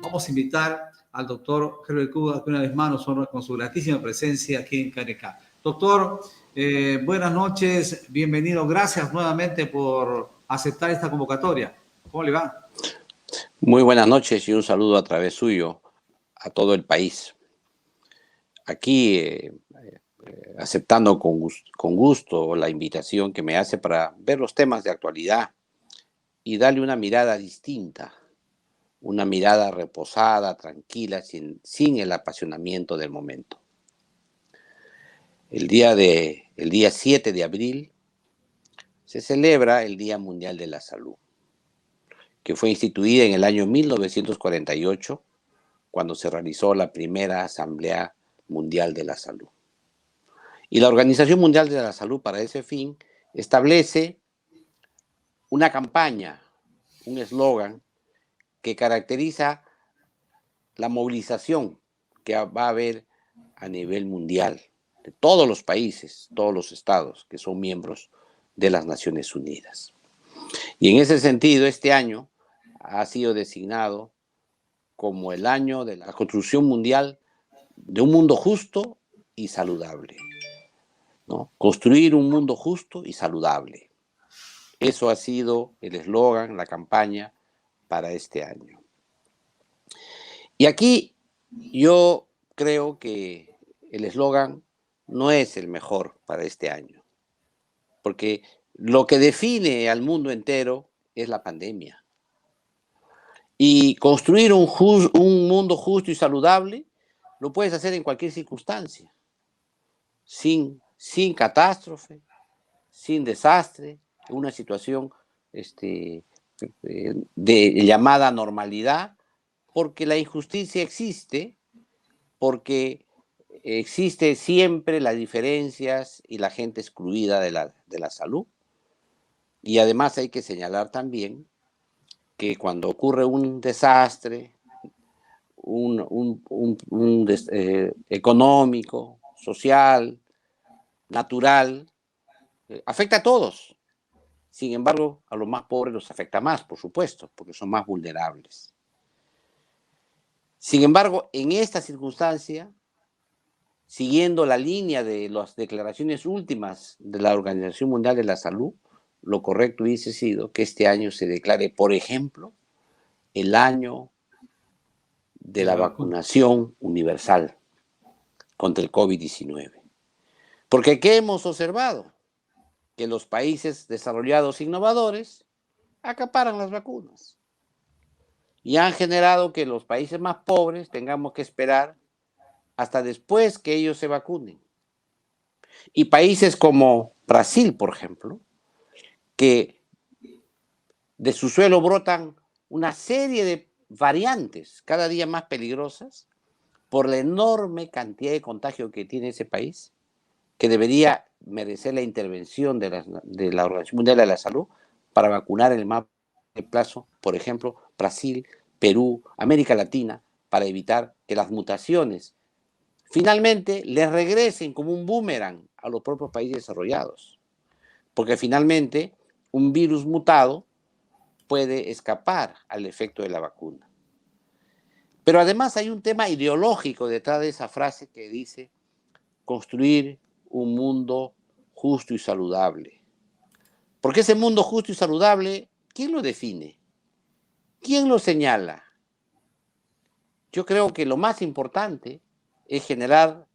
Vamos a invitar al doctor Herbert Cuba, que una vez más nos honra con su gratísima presencia aquí en KNK. Doctor, buenas noches, bienvenido. Gracias nuevamente por aceptar esta convocatoria. ¿Cómo le va? Muy buenas noches y un saludo a través suyo a todo el país. Aquí aceptando con gusto la invitación que me hace para ver los temas de actualidad y darle una mirada distinta, una mirada reposada, tranquila, sin el apasionamiento del momento. El día 7 de abril se celebra el Día Mundial de la Salud, que fue instituida en el año 1948, cuando se realizó la primera Asamblea Mundial de la Salud. Y la Organización Mundial de la Salud, para ese fin, establece una campaña, un eslogan que caracteriza la movilización que va a haber a nivel mundial de todos los países, todos los estados que son miembros de las Naciones Unidas. Y en ese sentido, este año ha sido designado como el año de la construcción mundial de un mundo justo y saludable, ¿no? Construir un mundo justo y saludable. Eso ha sido el eslogan, la campaña para este año. Y aquí yo creo que el eslogan no es el mejor para este año, porque lo que define al mundo entero es la pandemia. Y construir un mundo justo y saludable lo puedes hacer en cualquier circunstancia, sin catástrofe, sin desastre, en una situación de llamada normalidad, porque la injusticia existe, porque existe siempre las diferencias y la gente excluida de la salud. Y además hay que señalar también que cuando ocurre un desastre, económico, social, natural, afecta a todos. Sin embargo, a los más pobres los afecta más, por supuesto, porque son más vulnerables. Sin embargo, en esta circunstancia, siguiendo la línea de las declaraciones últimas de la Organización Mundial de la Salud, lo correcto hubiese sido que este año se declare, por ejemplo, el año de la vacunación universal contra el COVID-19. Porque ¿qué hemos observado? Que los países desarrollados innovadores acaparan las vacunas y han generado que los países más pobres tengamos que esperar hasta después que ellos se vacunen. Y países como Brasil, por ejemplo, que de su suelo brotan una serie de variantes cada día más peligrosas por la enorme cantidad de contagio que tiene ese país, que debería merecer la intervención de la Organización Mundial de la Salud para vacunar en el más breve plazo, por ejemplo, Brasil, Perú, América Latina, para evitar que las mutaciones finalmente les regresen como un boomerang a los propios países desarrollados. Porque finalmente un virus mutado puede escapar al efecto de la vacuna. Pero además hay un tema ideológico detrás de esa frase que dice construir un mundo justo y saludable. Porque ese mundo justo y saludable, ¿quién lo define? ¿Quién lo señala? Yo creo que lo más importante es generar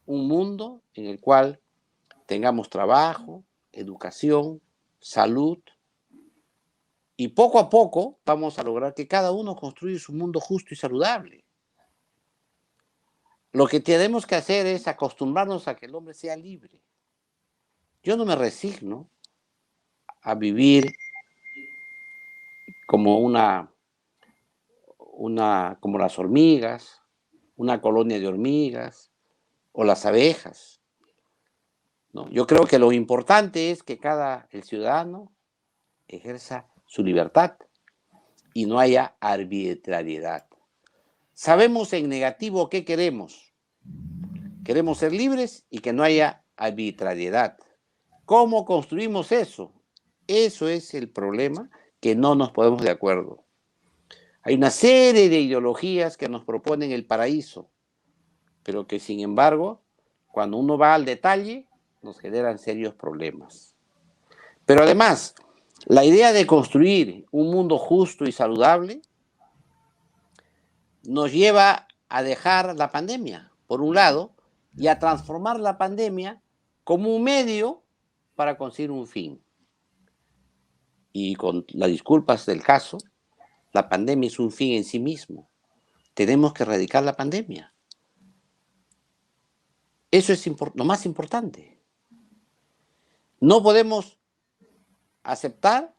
un mundo en el cual tengamos trabajo, educación, salud, y poco a poco vamos a lograr que cada uno construya su mundo justo y saludable. Lo que tenemos que hacer es acostumbrarnos a que el hombre sea libre. Yo no me resigno a vivir como como las hormigas, una colonia de hormigas o las abejas, ¿no? Yo creo que lo importante es que el ciudadano ejerza su libertad y no haya arbitrariedad. Sabemos en negativo qué queremos. Queremos ser libres y que no haya arbitrariedad. ¿Cómo construimos eso? Eso es el problema, que no nos ponemos de acuerdo. Hay una serie de ideologías que nos proponen el paraíso, pero que sin embargo, cuando uno va al detalle, nos generan serios problemas. Pero además, la idea de construir un mundo justo y saludable nos lleva a dejar la pandemia, por un lado, y a transformar la pandemia como un medio para conseguir un fin. Y con las disculpas del caso, la pandemia es un fin en sí mismo. Tenemos que erradicar la pandemia. Eso es lo más importante. No podemos aceptar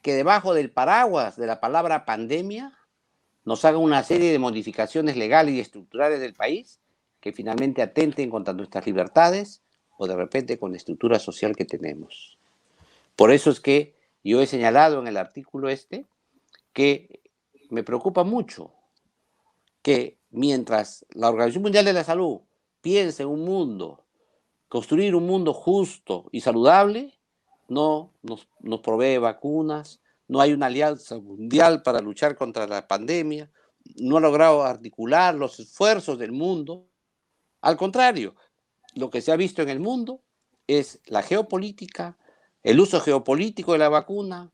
que debajo del paraguas de la palabra pandemia nos hagan una serie de modificaciones legales y estructurales del país que finalmente atenten contra nuestras libertades o de repente con la estructura social que tenemos. Por eso es que yo he señalado en el artículo que me preocupa mucho que mientras la Organización Mundial de la Salud piensa en un mundo, construir un mundo justo y saludable, no nos provee vacunas, no hay una alianza mundial para luchar contra la pandemia, no ha logrado articular los esfuerzos del mundo. Al contrario, lo que se ha visto en el mundo es la geopolítica, el uso geopolítico de la vacuna,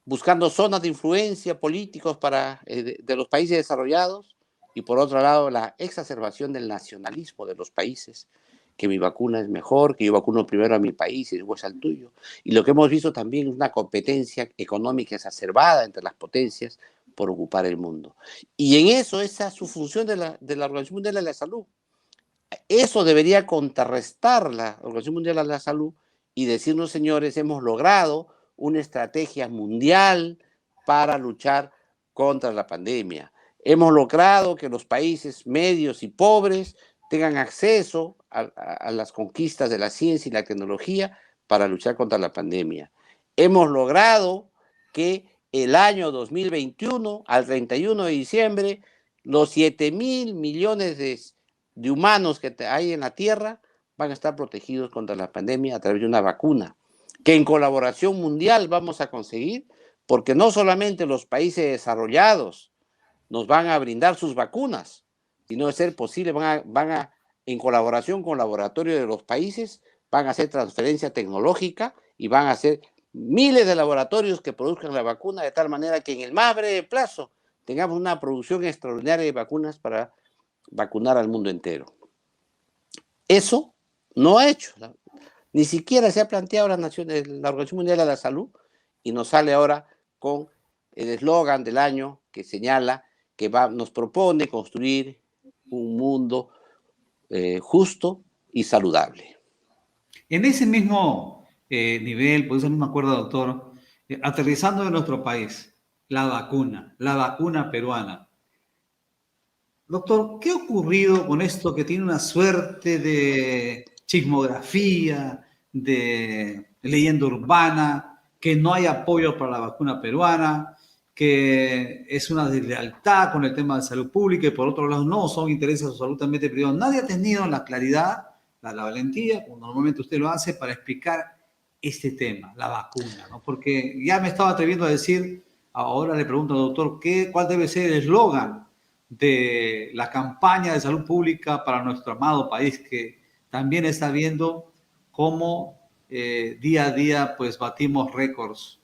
buscando zonas de influencia políticos de los países desarrollados, y por otro lado la exacerbación del nacionalismo de los países, que mi vacuna es mejor, que yo vacuno primero a mi país y después al tuyo. Y lo que hemos visto también es una competencia económica exacerbada entre las potencias por ocupar el mundo. Y en eso, esa es su función de la Organización Mundial de la Salud. Eso debería contrarrestar la Organización Mundial de la Salud y decirnos, señores, hemos logrado una estrategia mundial para luchar contra la pandemia. Hemos logrado que los países medios y pobres tengan acceso a las conquistas de la ciencia y la tecnología para luchar contra la pandemia. Hemos logrado que el año 2021, al 31 de diciembre, los 7.000 millones de humanos que hay en la Tierra van a estar protegidos contra la pandemia a través de una vacuna, que en colaboración mundial vamos a conseguir, porque no solamente los países desarrollados nos van a brindar sus vacunas, sino de ser posible en colaboración con laboratorios de los países, van a hacer transferencia tecnológica y van a hacer miles de laboratorios que produzcan la vacuna de tal manera que en el más breve plazo tengamos una producción extraordinaria de vacunas para vacunar al mundo entero. Eso no ha hecho, ni siquiera se ha planteado la Organización Mundial de la Salud, y nos sale ahora con el eslogan del año que señala que nos propone construir un mundo justo y saludable. En ese mismo nivel, por eso no me acuerdo, doctor, aterrizando en nuestro país, la vacuna peruana. Doctor, ¿qué ha ocurrido con esto que tiene una suerte de chismografía, de leyenda urbana, que no hay apoyo para la vacuna peruana, que es una deslealtad con el tema de salud pública y por otro lado no, son intereses absolutamente privados? Nadie ha tenido la claridad, la valentía, como normalmente usted lo hace, para explicar este tema, la vacuna, ¿no? Porque ya me estaba atreviendo a decir, ahora le pregunto al doctor, ¿cuál debe ser el eslogan de la campaña de salud pública para nuestro amado país, que también está viendo cómo día a día pues batimos récords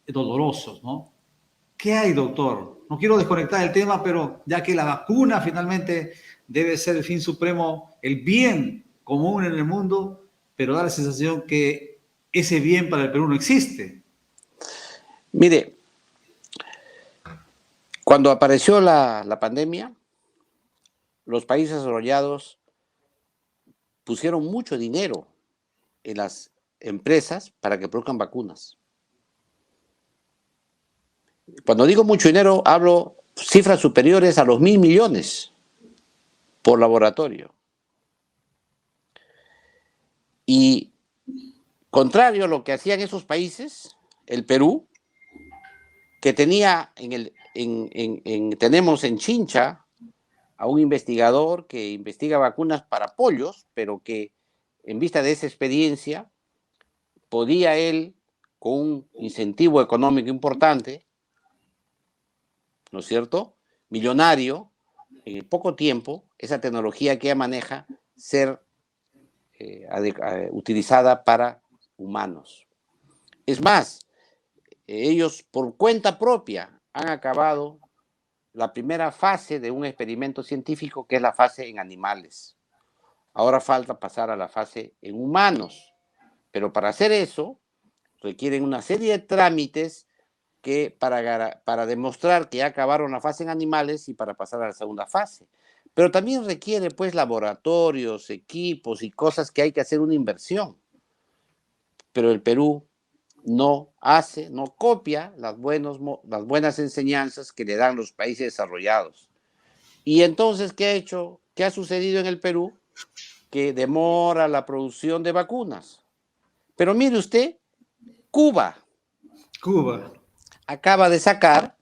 dolorosos, ¿no? ¿Qué hay, doctor? No quiero desconectar el tema, pero ya que la vacuna finalmente debe ser el fin supremo, el bien común en el mundo, pero da la sensación que ese bien para el Perú no existe. Mire, cuando apareció la pandemia, los países desarrollados pusieron mucho dinero en las empresas para que produzcan vacunas. Cuando digo mucho dinero, hablo cifras superiores a los 1.000 millones por laboratorio. Y contrario a lo que hacían esos países, el Perú, que tenemos en Chincha a un investigador que investiga vacunas para pollos, pero que en vista de esa experiencia podía él, con un incentivo económico importante, ¿no es cierto?, millonario, en poco tiempo, esa tecnología que ella maneja, ser utilizada para humanos. Es más, ellos por cuenta propia han acabado la primera fase de un experimento científico, que es la fase en animales. Ahora falta pasar a la fase en humanos, pero para hacer eso requieren una serie de trámites que para demostrar que ya acabaron la fase en animales y para pasar a la segunda fase. Pero también requiere pues laboratorios, equipos y cosas que hay que hacer una inversión. Pero el Perú no hace, no copia las buenas enseñanzas que le dan los países desarrollados. Y entonces, ¿qué ha hecho? ¿Qué ha sucedido en el Perú? Que demora la producción de vacunas. Pero mire usted, Cuba acaba de sacar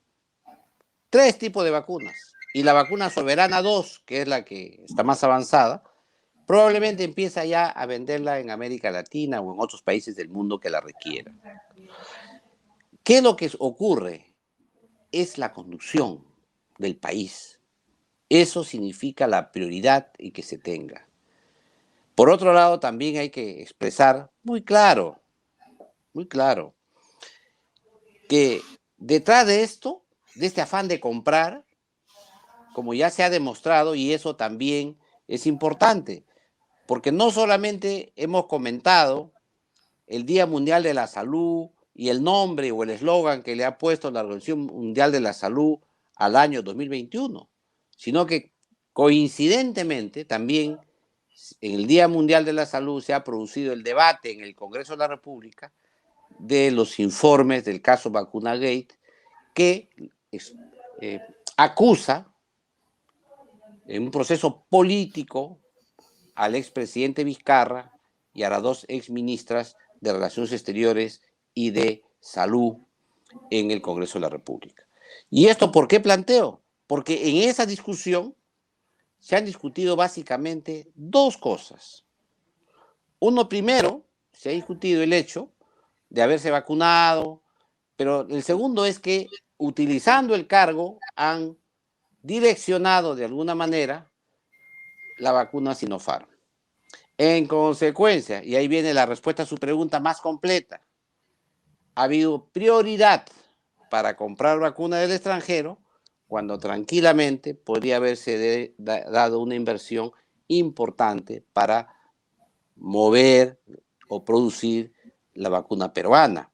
3 tipos de vacunas. Y la vacuna Soberana 2, que es la que está más avanzada, probablemente empieza ya a venderla en América Latina o en otros países del mundo que la requieran. ¿Qué es lo que ocurre? Es la conducción del país. Eso significa la prioridad y que se tenga. Por otro lado, también hay que expresar muy claro, que detrás de esto, de este afán de comprar, como ya se ha demostrado, y eso también es importante, porque no solamente hemos comentado el Día Mundial de la Salud y el nombre o el eslogan que le ha puesto la Organización Mundial de la Salud al año 2021, sino que coincidentemente también en el Día Mundial de la Salud se ha producido el debate en el Congreso de la República de los informes del caso Vacunagate, que acusa en un proceso político al expresidente Vizcarra y a las 2 exministras de Relaciones Exteriores y de Salud en el Congreso de la República. ¿Y esto por qué planteo? Porque en esa discusión se han discutido básicamente 2 cosas. Uno, primero, se ha discutido el hecho de haberse vacunado, pero el segundo es que utilizando el cargo han direccionado de alguna manera la vacuna Sinopharm. En consecuencia, y ahí viene la respuesta a su pregunta más completa, ha habido prioridad para comprar vacuna del extranjero cuando tranquilamente podría haberse dado una inversión importante para mover o producir la vacuna peruana.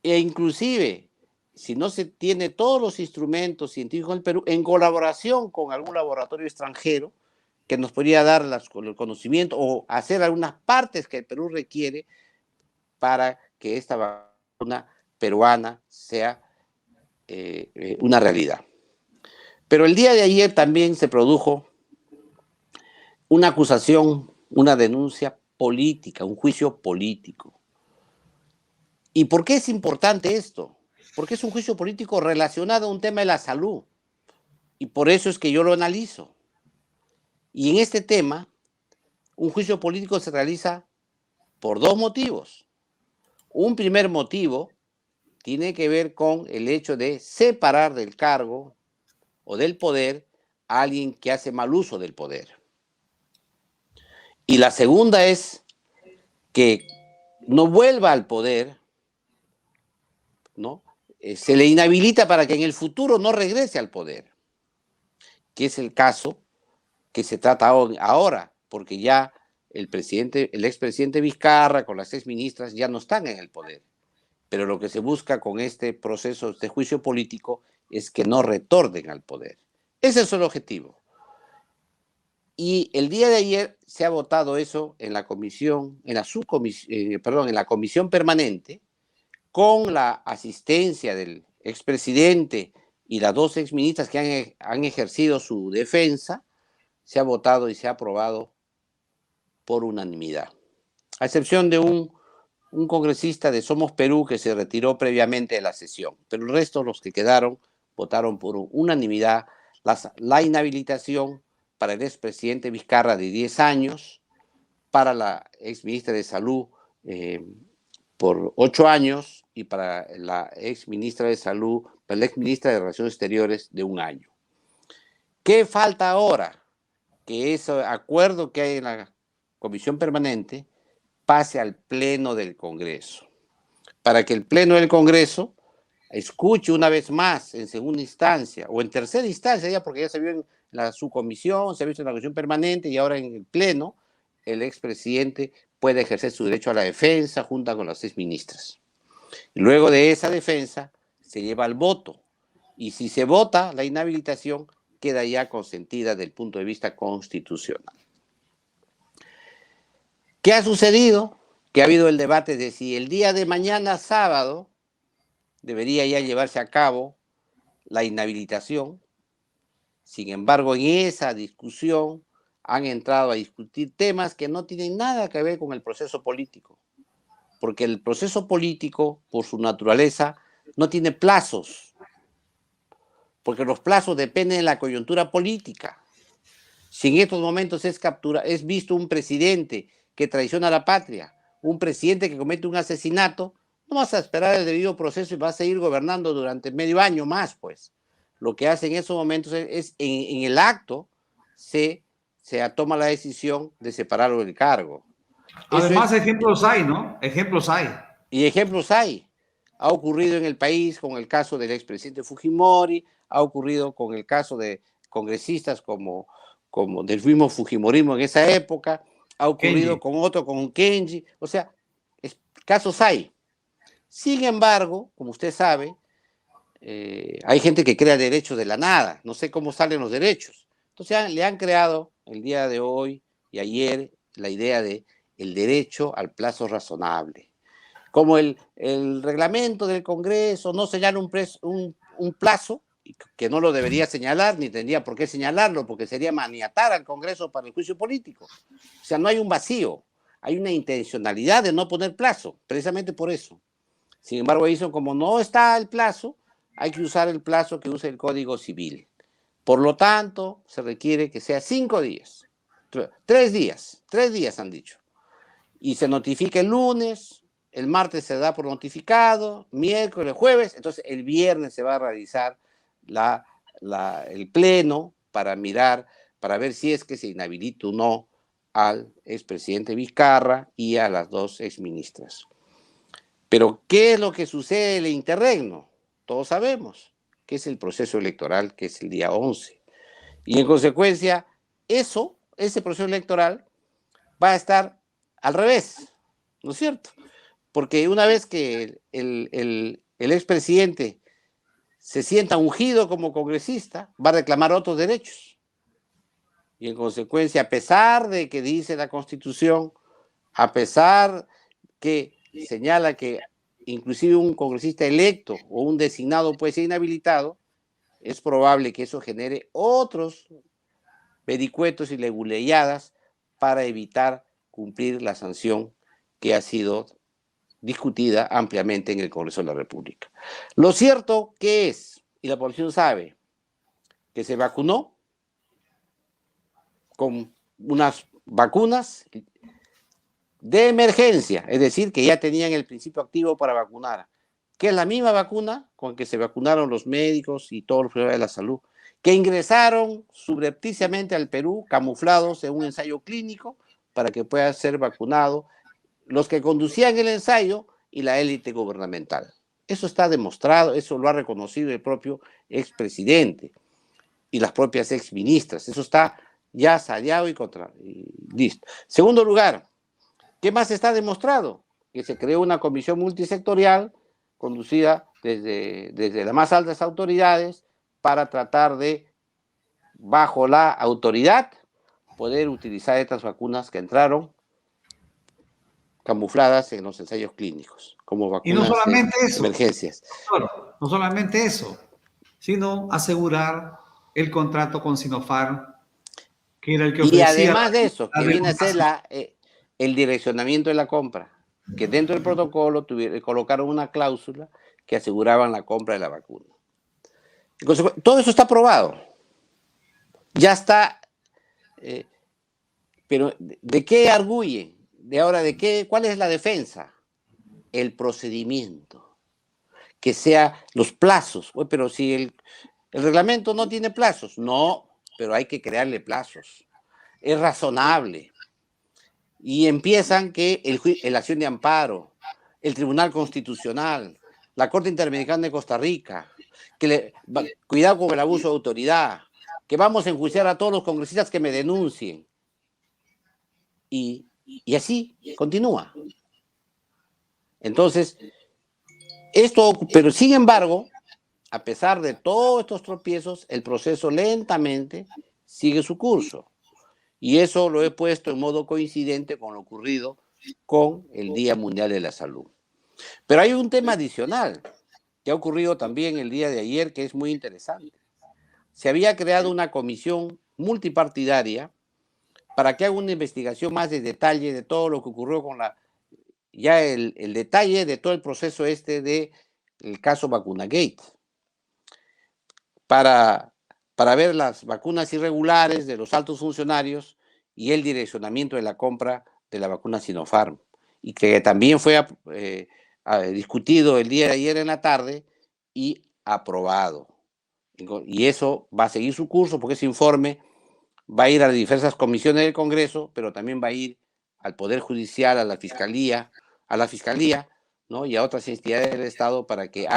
E inclusive, si no se tiene todos los instrumentos científicos en el Perú, en colaboración con algún laboratorio extranjero que nos podría dar el conocimiento o hacer algunas partes que el Perú requiere para que esta vacuna peruana sea una realidad. Pero el día de ayer también se produjo una acusación, una denuncia política, un juicio político. ¿Y por qué es importante esto? Porque es un juicio político relacionado a un tema de la salud. Y por eso es que yo lo analizo. Y en este tema, un juicio político se realiza por 2 motivos. Un primer motivo tiene que ver con el hecho de separar del cargo o del poder a alguien que hace mal uso del poder. Y la segunda es que no vuelva al poder, ¿no? Se le inhabilita para que en el futuro no regrese al poder, que es el caso que se trata ahora, porque ya el expresidente Vizcarra con las exministras ya no están en el poder. Pero lo que se busca con este proceso, este juicio político, es que no retornen al poder. Ese es el objetivo. Y el día de ayer se ha votado eso en la comisión, en la comisión permanente, con la asistencia del expresidente y las 2 exministras que han ejercido su defensa. Se ha votado y se ha aprobado por unanimidad, a excepción de un congresista de Somos Perú que se retiró previamente de la sesión, pero el resto, los que quedaron, votaron por unanimidad la inhabilitación para el expresidente Vizcarra de 10 años, para la exministra de Salud por 8 años y para la ex ministra de Salud, para la ex ministra de Relaciones Exteriores de 1 año. ¿Qué falta ahora? Que ese acuerdo que hay en la Comisión Permanente pase al Pleno del Congreso, para que el Pleno del Congreso escuche una vez más en segunda instancia o en tercera instancia, ya porque ya se vio en la subcomisión, se ha visto en la Comisión Permanente y ahora en el Pleno, el expresidente puede ejercer su derecho a la defensa junto con las 6 ministras. Luego de esa defensa se lleva al voto y si se vota la inhabilitación queda ya consentida desde el punto de vista constitucional. ¿Qué ha sucedido? Que ha habido el debate de si el día de mañana, sábado, debería ya llevarse a cabo la inhabilitación. Sin embargo, en esa discusión han entrado a discutir temas que no tienen nada que ver con el proceso político, porque el proceso político, por su naturaleza, no tiene plazos, porque los plazos dependen de la coyuntura política. Si en estos momentos es visto un presidente que traiciona a la patria, un presidente que comete un asesinato, no vas a esperar el debido proceso y vas a seguir gobernando durante medio año más, pues. Lo que hace en esos momentos es en el acto se toma la decisión de separarlo del cargo. Además, ejemplos hay, ¿no? Ejemplos hay. Y ejemplos hay. Ha ocurrido en el país con el caso del expresidente Fujimori, ha ocurrido con el caso de congresistas como del mismo Fujimorismo en esa época, ha ocurrido Kenji. con otro, con Kenji, o sea, casos hay. Sin embargo, como usted sabe, hay gente que crea derechos de la nada, no sé cómo salen los derechos. Entonces le han creado el día de hoy y ayer la idea de el derecho al plazo razonable. Como el reglamento del Congreso no señala un plazo, que no lo debería señalar, ni tendría por qué señalarlo, porque sería maniatar al Congreso para el juicio político. O sea, no hay un vacío, hay una intencionalidad de no poner plazo, precisamente por eso. Sin embargo, dicen, como no está el plazo, hay que usar el plazo que usa el Código Civil. Por lo tanto, se requiere que sea 5 días, 3 días han dicho. Y se notifica el lunes, el martes se da por notificado, miércoles, jueves, entonces el viernes se va a realizar el pleno para mirar, para ver si es que se inhabilita o no al expresidente Vizcarra y a las 2 exministras. Pero, ¿qué es lo que sucede en el interregno? Todos sabemos que es el proceso electoral, que es el día 11. Y en consecuencia, ese proceso electoral va a estar al revés, ¿no es cierto? Porque una vez que el expresidente se sienta ungido como congresista, va a reclamar otros derechos. Y en consecuencia, a pesar de que dice la Constitución, a pesar que señala que inclusive un congresista electo o un designado puede ser inhabilitado, es probable que eso genere otros vericuetos y leguleyadas para evitar cumplir la sanción que ha sido discutida ampliamente en el Congreso de la República. Lo cierto que es, y la población sabe, que se vacunó con unas vacunas de emergencia, es decir, que ya tenían el principio activo para vacunar, que es la misma vacuna con que se vacunaron los médicos y todos los profesionales de la salud, que ingresaron subrepticiamente al Perú, camuflados en un ensayo clínico, para que puedan ser vacunados los que conducían el ensayo y la élite gubernamental. Eso está demostrado, eso lo ha reconocido el propio expresidente y las propias exministras. Eso está ya sallado y listo. Segundo lugar, ¿qué más está demostrado? Que se creó una comisión multisectorial conducida desde las más altas autoridades para tratar de, bajo la autoridad, poder utilizar estas vacunas que entraron camufladas en los ensayos clínicos, como vacunas y no solamente de eso, emergencias. doctor, no solamente eso, sino asegurar el contrato con Sinopharm, que era el que Y ofrecía además de eso, la que viene a ser regulación. el direccionamiento de la compra, que dentro del protocolo colocaron una cláusula que aseguraban la compra de la vacuna. Todo eso está aprobado. Ya está. Pero ¿de qué arguyen? ¿De ahora de qué? ¿Cuál es la defensa? el procedimiento, que sea los plazos. Oye, pero si el reglamento no tiene plazos, no, pero hay que crearle plazos. Es razonable. Y empiezan que la acción de amparo, el Tribunal Constitucional, la Corte Interamericana de Costa Rica, cuidado con el abuso de autoridad, que vamos a enjuiciar a todos los congresistas que me denuncien. Y así continúa. Entonces, pero sin embargo, a pesar de todos estos tropiezos, el proceso lentamente sigue su curso. Y eso lo he puesto en modo coincidente con lo ocurrido con el Día Mundial de la Salud. Pero hay un tema adicional que ha ocurrido también el día de ayer que es muy interesante. Se había creado una comisión multipartidaria para que haga una investigación más de detalle de todo lo que ocurrió con el detalle de todo el proceso del caso Vacunagate, para ver las vacunas irregulares de los altos funcionarios y el direccionamiento de la compra de la vacuna Sinopharm, y que también fue discutido el día de ayer en la tarde y aprobado. Y eso va a seguir su curso porque ese informe va a ir a las diversas comisiones del Congreso, pero también va a ir al Poder Judicial, a la Fiscalía, ¿no? Y a otras entidades del Estado para que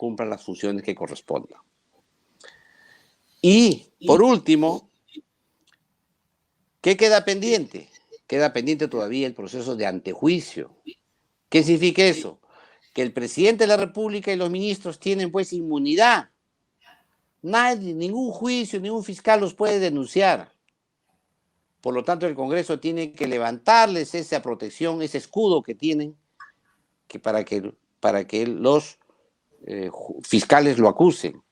cumplan las funciones que correspondan. Y, por último, ¿qué queda pendiente? Queda pendiente todavía el proceso de antejuicio. ¿Qué significa eso? Que el presidente de la República y los ministros tienen pues inmunidad. Nadie, ningún juicio, ningún fiscal los puede denunciar. Por lo tanto, el Congreso tiene que levantarles esa protección, ese escudo que tienen, para que los fiscales lo acusen.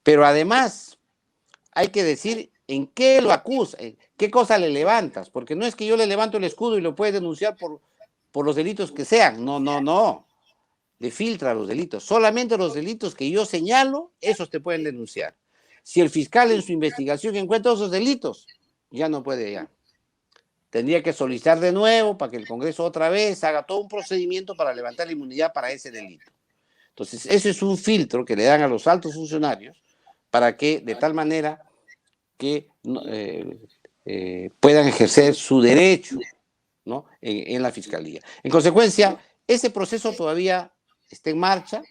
Pero además, hay que decir en qué lo acusa, qué cosa le levantas, porque no es que yo le levanto el escudo y lo puede denunciar por los delitos que sean. No. Le filtra los delitos. Solamente los delitos que yo señalo, esos te pueden denunciar. Si el fiscal en su investigación encuentra esos delitos, ya no puede ya. Tendría que solicitar de nuevo para que el Congreso otra vez haga todo un procedimiento para levantar la inmunidad para ese delito. Entonces, ese es un filtro que le dan a los altos funcionarios para que, de tal manera que puedan ejercer su derecho, ¿no? en la Fiscalía. En consecuencia, ese proceso todavía está en marcha,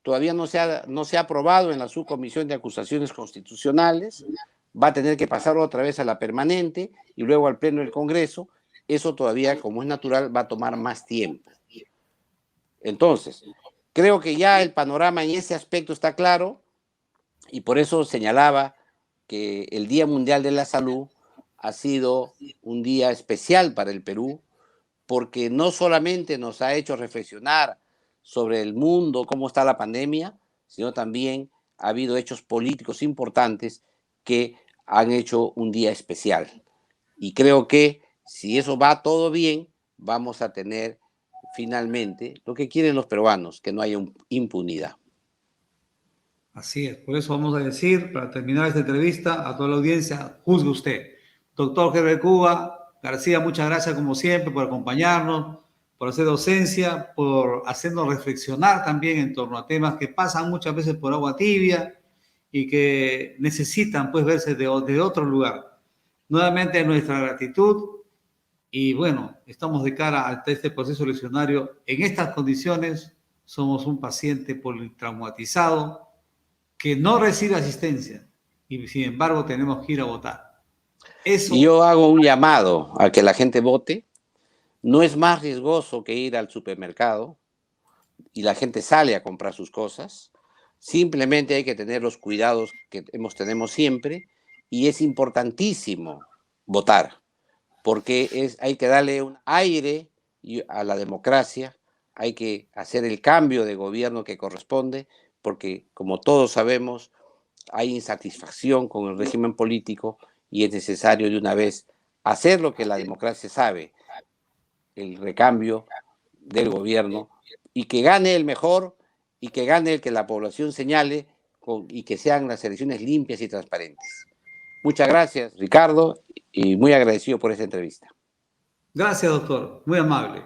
todavía no se ha aprobado en la subcomisión de acusaciones constitucionales, va a tener que pasar otra vez a la permanente y luego al pleno del Congreso. Eso todavía, como es natural, va a tomar más tiempo. Entonces, creo que ya el panorama en ese aspecto está claro y por eso señalaba que el Día Mundial de la Salud ha sido un día especial para el Perú, porque no solamente nos ha hecho reflexionar sobre el mundo, cómo está la pandemia, sino también ha habido hechos políticos importantes que han hecho un día especial. Y creo que si eso va todo bien, vamos a tener finalmente lo que quieren los peruanos, que no haya impunidad. Así es, por eso vamos a decir, para terminar esta entrevista, a toda la audiencia, juzgue usted. Doctor Herbert Cuba García, muchas gracias como siempre por acompañarnos, por hacer docencia, por hacernos reflexionar también en torno a temas que pasan muchas veces por agua tibia y que necesitan pues verse de otro lugar. Nuevamente nuestra gratitud y bueno, estamos de cara a este proceso eleccionario. En estas condiciones somos un paciente politraumatizado que no recibe asistencia y sin embargo tenemos que ir a votar. Y yo hago un llamado a que la gente vote. No es más riesgoso que ir al supermercado y la gente sale a comprar sus cosas. Simplemente hay que tener los cuidados que tenemos siempre y es importantísimo votar porque hay que darle un aire a la democracia, hay que hacer el cambio de gobierno que corresponde porque, como todos sabemos, hay insatisfacción con el régimen político y es necesario de una vez hacer lo que la democracia sabe, el recambio del gobierno y que gane el mejor y que gane el que la población señale y que sean las elecciones limpias y transparentes. Muchas gracias, Ricardo, y muy agradecido por esta entrevista. Gracias, doctor. Muy amable.